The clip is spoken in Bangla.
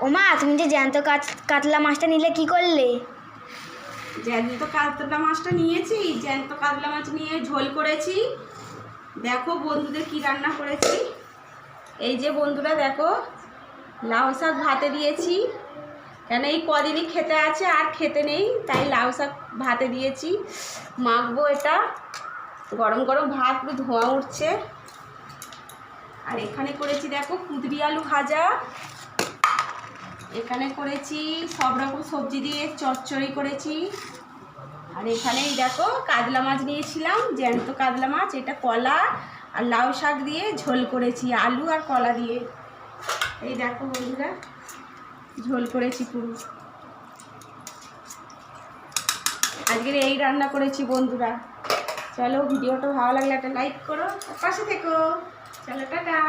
ওমা, তুমি যে জ্যান্ত কাতলা মাছটা নিলে কি করলে? জ্যান্ত কাতলা মাছটা নিয়েছি, জ্যান্ত কাতলা মাছ নিয়ে ঝোল করেছি। দেখো বন্ধুদের কি রান্না করেছি। এই যে বন্ধুরা দেখো, লাউ শাক ভাতে দিয়েছি, কেন এই কদিনই খেতে আছে আর খেতে নেই, তাই লাউ শাক ভাতে দিয়েছি। মাখবো এটা, গরম গরম ভাত, পুরো ধোঁয়া উঠছে। আর এখানে করেছি দেখো কুঁদরি আলু ভাজা, এখানে করেছি সব রকম সবজি দিয়ে চচ্চড়ি করেছি। আর এখানেই দেখো কাতলা মাছ নিয়েছিলাম, জ্যান্ত কাতলা মাছ, এটা কলা আর লাউ শাক দিয়ে ঝোল করেছি, আলু আর কলা দিয়ে। এই দেখো বন্ধুরা, ঝোল করেছি পুরো। আজকের এই রান্না করেছি বন্ধুরা। চলো, ভিডিওটা ভালো লাগলে একটা লাইক করো, পাশে থেকো। চলো, টাটা।